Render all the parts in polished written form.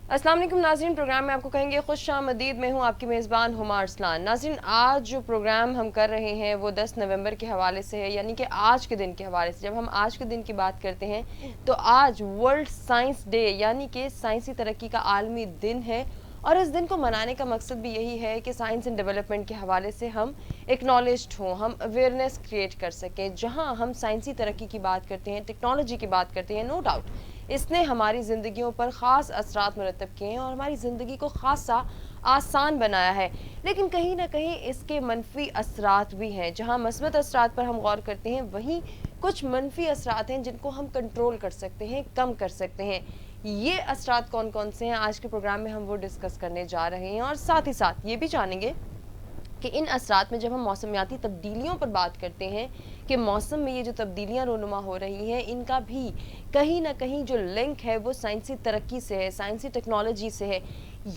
अस्सलाम वालेकुम नाज़रीन, प्रोग्राम में आपको कहेंगे खुश आमदीद। मैं हूँ आपकी मेज़बान हुमा अरसलान। नाज़रीन, आज जो प्रोग्राम हम कर रहे हैं वो 10 नवंबर के हवाले से है, यानी कि आज के दिन के हवाले से। जब हम आज के दिन की बात करते हैं तो आज वर्ल्ड साइंस डे यानी कि साइंसी तरक्की का आलमी दिन है, और इस दिन को मनाने का मकसद भी यही है कि साइंस एंड डेवलपमेंट के हवाले से हम एक्नॉलेज्ड हों, हम अवेयरनेस क्रिएट कर सकें। जहाँ हम साइंसी तरक्की की बात करते हैं, टेक्नोलॉजी की बात करते हैं, नो डाउट इसने हमारी ज़िंदगियों पर ख़ास असरात मुरतब किए हैं और हमारी ज़िंदगी को ख़ासा आसान बनाया है। लेकिन कहीं ना कहीं इसके मनफी असरात भी हैं। जहाँ मस्बत असरात पर हम गौर करते हैं, वहीं कुछ मनफी असरात हैं जिनको हम कंट्रोल कर सकते हैं, कम कर सकते हैं। ये असरात कौन कौन से हैं, आज के प्रोग्राम में हम वो डिस्कस करने जा रहे हैं, और साथ ही साथ ये भी जानेंगे कि इन असरात में जब हम मौसमियाती तब्दीलियों पर बात करते हैं कि मौसम में ये जो तब्दीलियाँ रोनुमा हो रही हैं, इनका भी कहीं ना कहीं जो लिंक है वो साइंसी तरक्की से है, साइंसी टेक्नोलॉजी से है।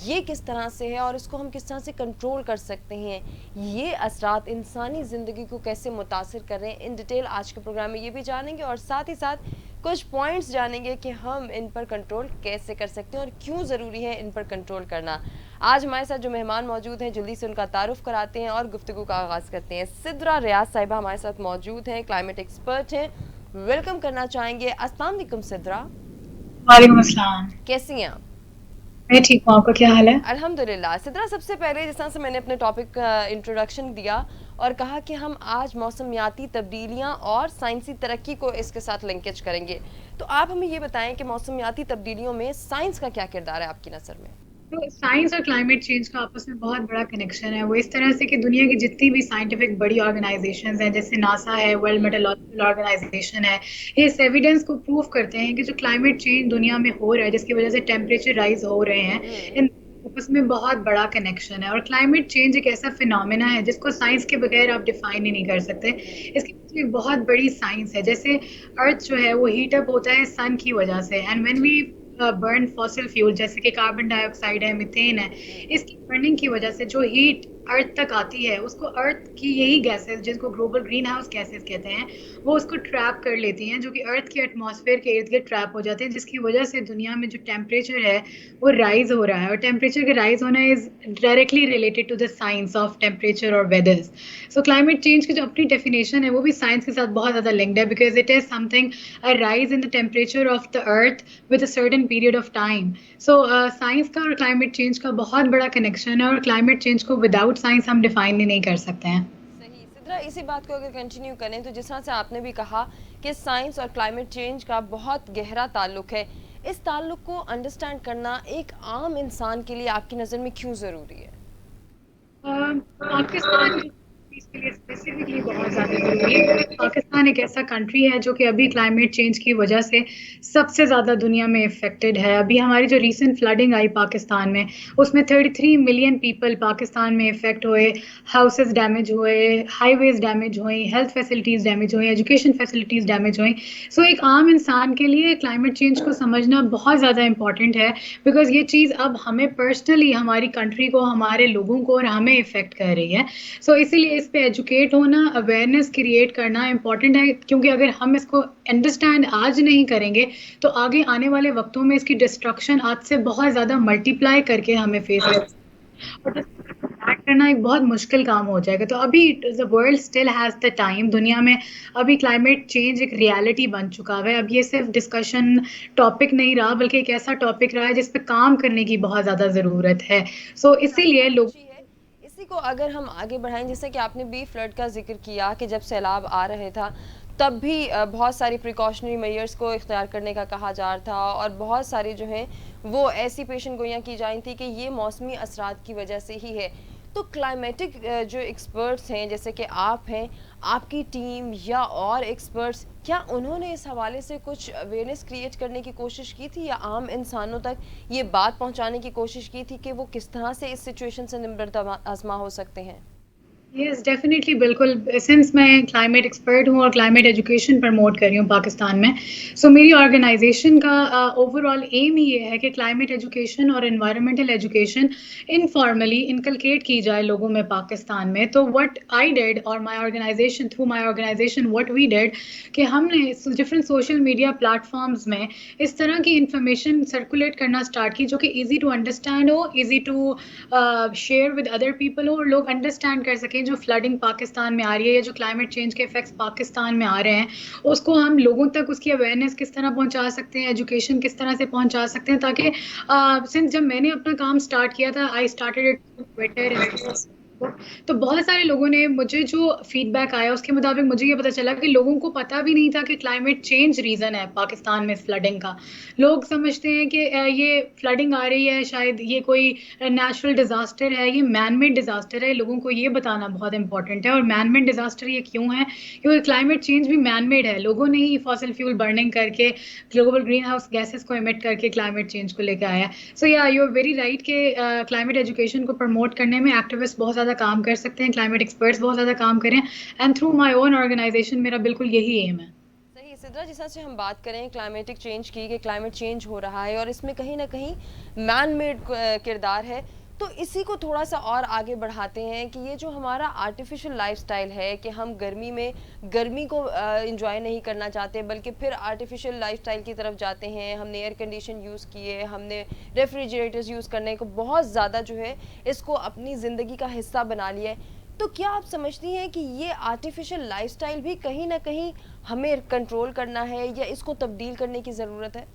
ये किस तरह से है और इसको हम किस तरह से कंट्रोल कर सकते हैं, ये असरात इंसानी ज़िंदगी को कैसे मुतासिर कर रहे हैं, इन डिटेल आज के प्रोग्राम में ये भी जानेंगे। और साथ ही साथ कुछ पॉइंट्स जानेंगे कि हम इन पर कंट्रोल कैसे कर सकते हैं और क्यों ज़रूरी है इन पर कंट्रोल करना। आज हमारे साथ जो मेहमान मौजूद हैं, जल्दी से उनका तारुफ कराते हैं और गुफ्तगू का आगाज़ करते हैं। सिद्रा रियाज साहिबा हमारे साथ मौजूद हैं, क्लाइमेट एक्सपर्ट हैं। वेलकम करना चाहेंगे। अस्सलाम वालेकुम सिद्रा, वालेकुम अस्सलाम। कैसी हैं आप? मैं ठीक हूँ, आपका क्या हाल है? अल्हम्दुलिल्लाह। सिद्रा, सबसे पहले जिस तरह से मैंने अपने टॉपिक का इंट्रोडक्शन दिया और कहा कि हम आज मौसमियाती तब्दीलियाँ और साइंसी तरक्की को इसके साथ लिंकेज करेंगे, तो आप हमें ये बताएं कि मौसमियाती तब्दीलियों में साइंस का क्या किरदार है आपकी नज़र में? तो साइंस और क्लाइमेट चेंज का आपस में बहुत बड़ा कनेक्शन है। वो इस तरह से कि दुनिया की जितनी भी साइंटिफिक बड़ी ऑर्गेनाइजेशंस हैं, जैसे नासा है, वर्ल्ड मेट्रोलॉजिकल ऑर्गेनाइजेशन है, ये इस एविडेंस को प्रूव करते हैं कि जो क्लाइमेट चेंज दुनिया में हो रहा है, जिसकी वजह से टेम्परेचर राइज हो रहे हैं, इन आपस में बहुत बड़ा कनेक्शन है। और क्लाइमेट चेंज एक ऐसा फिनोमेना है जिसको साइंस के बगैर आप डिफाइन ही नहीं कर सकते। इसके पीछे एक बहुत बड़ी साइंस है। जैसे अर्थ जो है वो हीट अप होता है सन की वजह से, and when we burn fossil fuel जैसे कि कार्बन डाइऑक्साइड है, मीथेन है, इसकी बर्निंग की वजह से जो हीट अर्थ तक आती है उसको अर्थ की यही गैसेस, जिनको ग्लोबल ग्रीन हाउस गैसेस कहते हैं, वो उसको ट्रैप कर लेती हैं, जो कि अर्थ के एटमॉस्फेयर के इर्द गिर्द ट्रैप हो जाते हैं, जिसकी वजह से दुनिया में जो टेम्परेचर है वो राइज हो रहा है। और टेम्परेचर का राइज होना is directly related to the science of temperature और वेदर्स। सो क्लाइमेट चेंज की जो अपनी डेफिनेशन है वो भी साइंस के साथ बहुत ज़्यादा लिंक्ड है, because it is something, a rise in the temperature of the earth with a certain period of time. So science का और क्लाइमेट चेंज का बहुत बड़ा कनेक्शन है, और क्लाइमेट चेंज को विदाउट साइंस हम डिफाइन ही नहीं कर सकते हैं। सही। सिद्रा, इसी बात को अगर कंटिन्यू करें तो जिस तरह से आपने भी कहा कि साइंस और क्लाइमेट चेंज का बहुत गहरा ताल्लुक है, इस ताल्लुक को अंडरस्टैंड करना एक आम इंसान के लिए आपकी नज़र में क्यों ज़रूरी है? पाकिस्तान इसके लिए स्पेसिफिकली बहुत ज़्यादा ज़रूरी है, क्योंकि पाकिस्तान एक ऐसा कंट्री है जो कि अभी क्लाइमेट चेंज की वजह से सबसे ज़्यादा दुनिया में इफेक्टेड है। अभी हमारी जो रीसेंट फ्लडिंग आई पाकिस्तान में, उसमें 33 मिलियन पीपल पाकिस्तान में इफेक्ट हुए, हाउसेस डैमेज हुए, हाईवेज डैमेज हुई, हेल्थ फैसिलिटीज़ डैमेज हुई, एजुकेशन फैसिलिटीज़ डैमेज हुई। सो एक आम इंसान के लिए क्लाइमेट चेंज को समझना बहुत ज़्यादा इंपॉर्टेंट है, बिकॉज ये चीज़ अब हमें पर्सनली, हमारी कंट्री को, हमारे लोगों को और हमें इफेक्ट कर रही है। सो इसीलिए इस पे एजुकेट होना, अवेयरनेस क्रिएट करना इम्पॉर्टेंट है, क्योंकि अगर हम इसको अंडरस्टैंड आज नहीं करेंगे तो आगे आने वाले वक्तों में इसकी डिस्ट्रक्शन आज से बहुत ज़्यादा मल्टीप्लाई करके हमें फेस और करना एक बहुत मुश्किल काम हो जाएगा। तो अभी the world still has the time. दुनिया में अभी क्लाइमेट चेंज एक रियलिटी बन चुका है। अब ये सिर्फ डिस्कशन टॉपिक नहीं रहा, बल्कि एक ऐसा टॉपिक रहा है जिस पे काम करने की बहुत ज़्यादा ज़रूरत है। सो बात इसीलिए बहुत लोग अच्छी है। इसी को अगर हम आगे बढ़ाएं, जैसे कि आपने भी फ्लड का जिक्र किया कि जब सैलाब आ रहे था तब भी बहुत सारी प्रिकॉशनरी मेजर्स को इख्तियार करने का कहा जा रहा था, और बहुत सारी जो हैं वो ऐसी पेशन गोइयाँ की जा रही थी कि ये मौसमी असरात की वजह से ही है। तो क्लाइमेटिक जो एक्सपर्ट्स हैं, जैसे कि आप हैं, आपकी टीम या और एक्सपर्ट्स, क्या उन्होंने इस हवाले से कुछ अवेयरनेस क्रिएट करने की कोशिश की थी या आम इंसानों तक ये बात पहुंचाने की कोशिश की थी कि वो किस तरह से इस सिचुएशन से निबरद आजमा हो सकते हैं? यस डेफिनेटली बिल्कुल सिंस मैं क्लाइमेट एक्सपर्ट हूँ और क्लाइमेट एजुकेशन प्रमोट कर रही हूँ पाकिस्तान में, सो मेरी ऑर्गेनाइजेशन का ओवरऑल एम ही ये है कि क्लाइमेट एजुकेशन और एनवायरमेंटल एजुकेशन इनफॉर्मली इनकलकेट की जाए लोगों में पाकिस्तान में. तो व्हाट आई डिड और my organisation through my organisation what we did कि हमने डिफरेंट सोशल मीडिया प्लेटफॉर्म्स में इस तरह की इंफॉर्मेशन सर्कुलेट करना स्टार्ट की जो कि इजी टू अंडरस्टैंड हो, easy to share with other people हो, और लोग अंडरस्टैंड कर सकें जो फ्लडिंग पाकिस्तान में आ रही है या जो क्लाइमेट चेंज के इफेक्ट्स पाकिस्तान में आ रहे हैं, उसको हम लोगों तक उसकी अवेयरनेस किस तरह पहुंचा सकते हैं, एजुकेशन किस तरह से पहुंचा सकते हैं, ताकि सिंस जब मैंने अपना काम स्टार्ट किया था आई स्टार्टेड इट ट्विटर. तो बहुत सारे लोगों ने मुझे जो फीडबैक आया उसके मुताबिक मुझे ये पता चला कि लोगों को पता भी नहीं था कि क्लाइमेट चेंज रीज़न है पाकिस्तान में फ्लडिंग का. लोग समझते हैं कि ये फ्लडिंग आ रही है शायद ये कोई नेचुरल डिज़ास्टर है, ये मैन मेड डिज़ास्टर है. लोगों को ये बताना बहुत इंपॉर्टेंट है. और मैन मेड डिज़ास्टर ये क्यों है? क्योंकि क्लाइमेट चेंज भी मैन मेड है. लोगों ने ही फॉसिल फ्यूल बर्निंग करके ग्लोबल ग्रीन हाउस गैसेस को इमिट करके क्लाइमेट चेंज को लेकर आया. सो या यू आर वेरी राइट कि क्लाइमेट एजुकेशन को प्रमोट करने में एक्टिविस्ट बहुत ज़्यादा काम कर सकते हैं, क्लाइमेट एक्सपर्ट्स बहुत ज़्यादा काम करें, and through my own organisation मेरा बिल्कुल यही एम है. सही सिद्रा, जिस तरह से हम बात करें क्लाइमेटिक चेंज की कि क्लाइमेट चेंज हो रहा है और इसमें कहीं ना कहीं मैन मेड किरदार है, तो इसी को थोड़ा सा और आगे बढ़ाते हैं कि ये जो हमारा आर्टिफिशियल लाइफस्टाइल है कि हम गर्मी में गर्मी को इंजॉय नहीं करना चाहते बल्कि फिर आर्टिफिशियल लाइफस्टाइल की तरफ जाते हैं. हमने एयर कंडीशन यूज़ किए, हमने रेफ्रिजरेटर्स यूज़ करने को बहुत ज़्यादा जो है इसको अपनी ज़िंदगी का हिस्सा बना लिया है. तो क्या आप समझती हैं कि ये आर्टिफिशियल लाइफस्टाइल भी कहीं ना कहीं हमें कंट्रोल करना है या इसको तब्दील करने की ज़रूरत है?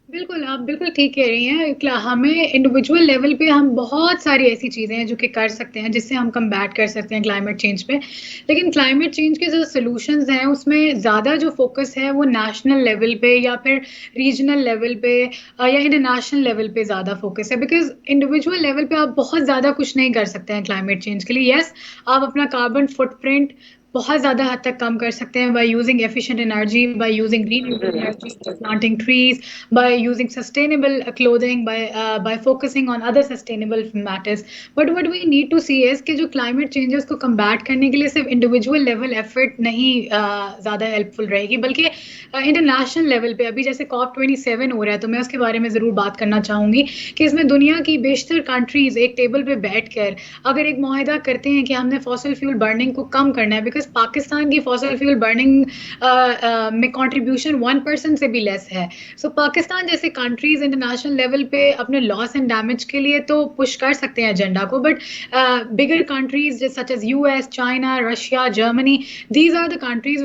बिल्कुल, आप बिल्कुल ठीक कह रही हैं. हमें इंडिविजुअल लेवल पे हम बहुत सारी ऐसी चीज़ें हैं जो कि कर सकते हैं जिससे हम कम्बैट कर सकते हैं क्लाइमेट चेंज पे. लेकिन क्लाइमेट चेंज के जो सॉल्यूशंस हैं उसमें ज़्यादा जो फोकस है वो नेशनल लेवल पे या फिर रीजनल लेवल पे या इंटरनेशनल लेवल पे ज़्यादा फोकस है. बिकॉज इंडिविजुअल लेवल पे आप बहुत ज़्यादा कुछ नहीं कर सकते हैं क्लाइमेट चेंज के लिए. यस, आप अपना कार्बन फुटप्रिंट बहुत ज़्यादा हद तक कम कर सकते हैं by using efficient energy, by using green energy, planting trees, by using sustainable clothing, by focusing on other sustainable matters. But what we need to see is कि जो climate change है उसको combat करने के लिए सिर्फ individual level effort नहीं ज़्यादा helpful रहेगी, बल्कि international level पे अभी जैसे COP27 हो रहा है तो मैं उसके बारे में ज़रूर बात करना चाहूँगी कि इसमें दुनिया की बेशतर कंट्रीज़ एक टेबल पे बैठकर अगर एक मुआहदा करते हैं कि हमने फॉसिल फ्यूल बर्निंग को कम करना है, बिकॉज पाकिस्तान की फॉसिल फ्यूल बर्निंग में कंट्रीब्यूशन 1% से भी लेस है. सो पाकिस्तान जैसे कंट्रीज इंटरनेशनल लेवल पे अपने लॉस एंड डैमेज के लिए तो पुश कर सकते हैं एजेंडा को, but bigger countries such as US, China, Russia, Germany, these are the countries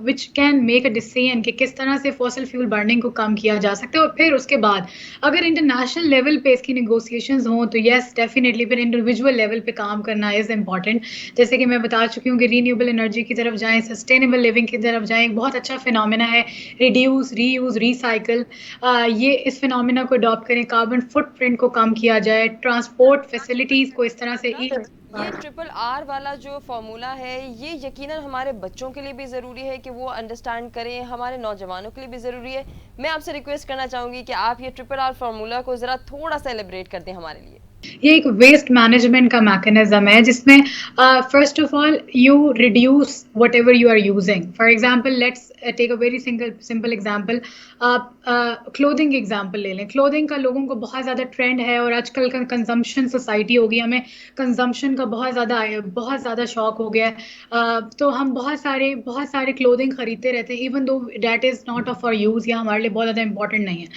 which can make a decision कि किस तरह से फॉसिल फ्यूल बर्निंग को कम किया जा सकता है. और फिर उसके बाद अगर इंटरनेशनल लेवल पे इसकी निगोसिएशंस हों तो येस डेफिनेटली फिर इंडिविजुअल लेवल पे काम करना इज़ इम्पॉर्टेंट. जैसे कि मैं बता चुकी हूँ कि रीन्यूएबल एनर्जी की तरफ जाएं, सस्टेनेबल लिविंग की तरफ जाएं. एक बहुत अच्छा फिनोमेना है रिड्यूस, रीयूज, रिसाइकल. ये इस फिनोमेना को अडॉप्ट करें, कार्बन फुटप्रिंट को कम किया जाए, ट्रांसपोर्ट फैसिलिटीज़ को इस तरह से ये ट्रिपल आर वाला जो फॉर्मूला है ये यकीनन हमारे बच्चों के लिए भी ज़रूरी है कि वो अंडरस्टैंड करें, हमारे नौजवानों के लिए भी ज़रूरी है. मैं आपसे रिक्वेस्ट करना चाहूँगी कि आप ये ट्रिपल आर फार्मूला को ज़रा थोड़ा सा एलिब्रेट कर दें हमारे लिए. ये एक वेस्ट मैनेजमेंट का मैकेनिज्म है जिसमें first of all you reduce whatever you are using. For example let's take a very simple example. आप क्लोथिंग एग्जाम्पल ले लें. क्लोथिंग का लोगों को बहुत ज़्यादा ट्रेंड है और आजकल का कंजम्पशन सोसाइटी हो गई, हमें कंजम्पशन का बहुत ज़्यादा शौक हो गया है. तो हम बहुत सारे क्लोथिंग खरीदते रहते हैं even though that is not of our use या हमारे लिए बहुत ज़्यादा इंपॉर्टेंट नहीं है.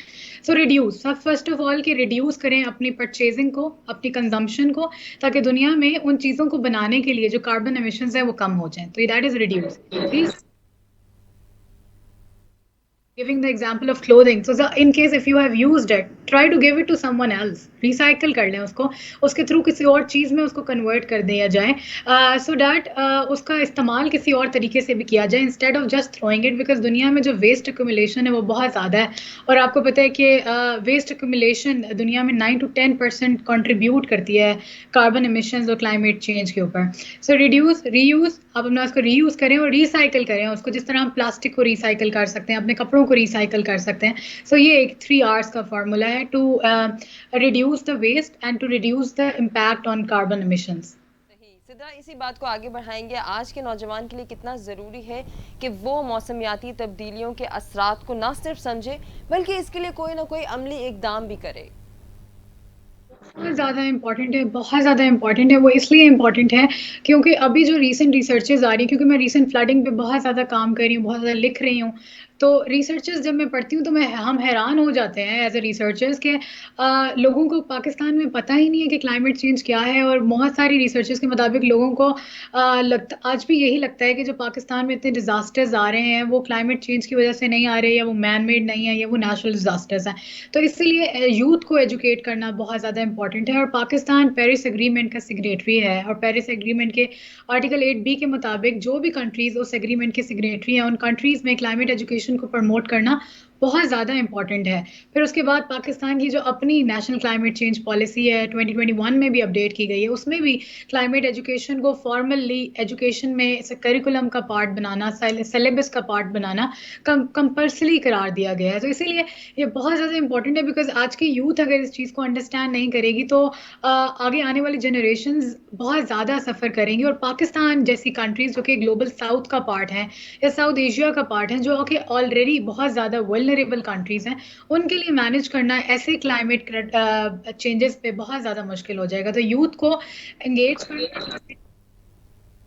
सो रिड्यूस, सब फर्स्ट ऑफ ऑल कि रिड्यूस करें अपनी परचेजिंग को, अपनी कंजम्पशन को, ताकि दुनिया में उन चीज़ों को बनाने के लिए जो कार्बन एमिशंस है वो कम हो जाएं. तो that is reduce. Please giving the example of clothing, so in case if you have used it, try to give it to someone else. recycle कर लें उसको, उसके थ्रू किसी और चीज़ में उसको कन्वर्ट कर दिया जाए so that उसका इस्तेमाल किसी और तरीके से भी किया जाए instead of just throwing it. Because दुनिया में जो वेस्ट एक्यूमुलेशन है वो बहुत ज़्यादा है और आपको पता है कि वेस्ट एक्यूमुलेशन दुनिया में 9 to 10% कंट्रीब्यूट करती है कार्बन एमिशंस और क्लाइमेट चेंज के ऊपर. सो रिड्यूस, रीयूज़, आप अपना उसको रीयूज़ करें और रिसाइकिल करें उसको, जिस तरह हम प्लास्टिक को रिसाइकिल कर सकते हैं, अपने कपड़ों को रिसाइकिल कर सकते हैं. सो ये एक 3 R's का फार्मूला है to reduce the waste and to reduce the impact on carbon emissions. Sidra, इसी बात को आगे बढ़ाएंगे, आज के नौजवान के लिए कितना ज़रूरी है कि वो मौसमियाती तब्दीलियों के असरात को ना सिर्फ समझे बल्कि इसके लिए कोई ना कोई अमली इकदाम भी करे। बहुत ज़्यादा इम्पॉर्टेंट है, बहुत ज़्यादा इम्पॉर्टेंट है। वो इसलिए इम्पॉर्टेंट है क्योंकि अभी जो रीसेंट रिसर्चेज़ आ रही हैं, क्योंकि मैं रीसेंट फ्लडिंग पे बहुत ज़्यादा काम कर रही हूँ, बहुत ज़्यादा लिख रही हूँ, तो रिसर्चेज़ जब मैं पढ़ती हूँ तो हम हैरान हो जाते हैं एज़ अ रिसर्चर्स कि लोगों को पाकिस्तान में पता ही नहीं है कि क्लाइमेट चेंज क्या है। और बहुत सारी रिसर्चेज़ के मुताबिक लोगों को आज भी यही लगता है कि जो पाकिस्तान में इतने डिज़ास्टर्स आ रहे हैं वो क्लाइमेट चेंज की वजह से नहीं आ रहे, या वो मैन मेड नहीं है, या वो नेचुरल डिज़ास्टर्स हैं। तो इसीलिए यूथ को एजुकेट करना बहुत ज़्यादा इंपॉर्टेंट है। और पाकिस्तान पेरिस एग्रीमेंट का सिग्नेटरी है, और पेरिस एग्रीमेंट के आर्टिकल 8B के मुताबिक जो भी कंट्रीज़ उस एग्रीमेंट के सिग्नेटरी हैं, उन कंट्रीज़ में क्लाइमेट एजुकेशन को प्रमोट करना बहुत ज़्यादा इंपॉर्टेंट है। फिर उसके बाद पाकिस्तान की जो अपनी नेशनल क्लाइमेट चेंज पॉलिसी है 2021 में भी अपडेट की गई है, उसमें भी क्लाइमेट एजुकेशन को फॉर्मली एजुकेशन में करिकुलम का पार्ट बनाना, सिलेबस का पार्ट बनाना कंपल्सरी करार दिया गया है। तो इसीलिए ये बहुत ज़्यादा इंपॉर्टेंट है, बिकॉज आज की यूथ अगर इस चीज़ को अंडरस्टैंड नहीं करेगी तो आगे आने वाली जनरेशन्स बहुत ज़्यादा सफ़र करेंगी। और पाकिस्तान जैसी कंट्रीज़ जो कि ग्लोबल साउथ का पार्ट हैं या साउथ एशिया का पार्ट हैं, जो कि ऑलरेडी बहुत ज़्यादा वल्नरेबल कंट्रीज़ हैं, उनके लिए मैनेज करना ऐसे क्लाइमेट चेंजेस पे बहुत ज़्यादा मुश्किल हो जाएगा। तो यूथ को एंगेज करना,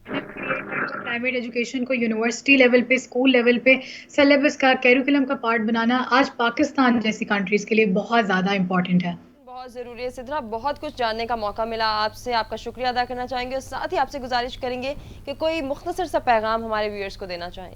क्लाइमेट एजुकेशन को यूनिवर्सिटी लेवल पे, स्कूल लेवल पे सिलेबस का, करिकुलम का पार्ट बनाना आज पाकिस्तान जैसी कंट्रीज़ के लिए बहुत ज़्यादा इंपॉर्टेंट है। बहुत ज़रूरी है सिद्रा, बहुत कुछ जानने का मौका मिला आपसे, आपका शुक्रिया अदा करना चाहेंगे और साथ ही आपसे गुजारिश करेंगे कि कोई मुख्तसर सा पैगाम हमारे व्यूअर्स को देना चाहें।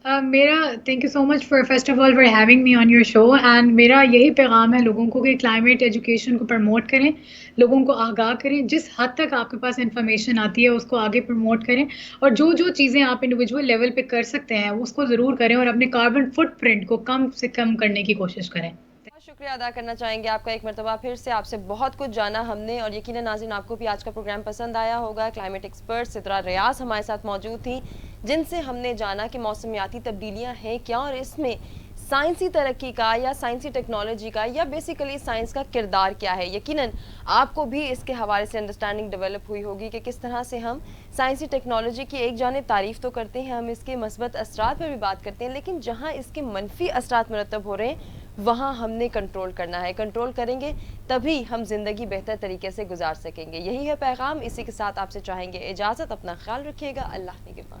मेरा thank you so much for first of all for having me on your show. And मेरा यही पैगाम है लोगों को कि क्लाइमेट एजुकेशन को प्रमोट करें, लोगों को आगाह करें, जिस हद तक आपके पास इंफॉर्मेशन आती है उसको आगे प्रमोट करें, और जो जो चीज़ें आप इंडिविजुअल लेवल पे कर सकते हैं उसको ज़रूर करें, और अपने कार्बन फुटप्रिंट को कम से कम करने की कोशिश करें। बहुत शुक्रिया अदा करना चाहेंगे आपका एक मरतबा फिर से, आपसे बहुत कुछ जाना हमने और यकीनन नाज़रीन आपको भी आज का प्रोग्राम पसंद आया होगा। क्लाइमेट एक्सपर्ट सिद्रा रियाज हमारे साथ मौजूद थी, जिनसे हमने जाना कि मौसमियाती तब्दीलियाँ हैं क्या और इसमें साइंसी तरक्की का या साइंसी टेक्नोलॉजी का या बेसिकली साइंस का किरदार क्या है। यकीनन आपको भी इसके हवाले से अंडरस्टैंडिंग डेवलप हुई होगी कि किस तरह से हम साइंसी टेक्नोलॉजी की एक जानिब तारीफ़ तो करते हैं, हम इसके मस्बत असरात पर भी बात करते हैं, लेकिन जहाँ इसके मनफी असरात मुरतब हो रहे हैं वहाँ हमने कंट्रोल करना है। कंट्रोल करेंगे तभी हम ज़िंदगी बेहतर तरीके से गुजार सकेंगे। यही है पैगाम, इसी के साथ आपसे चाहेंगे इजाज़त। अपना ख्याल रखिएगा। अल्लाह निगहबान।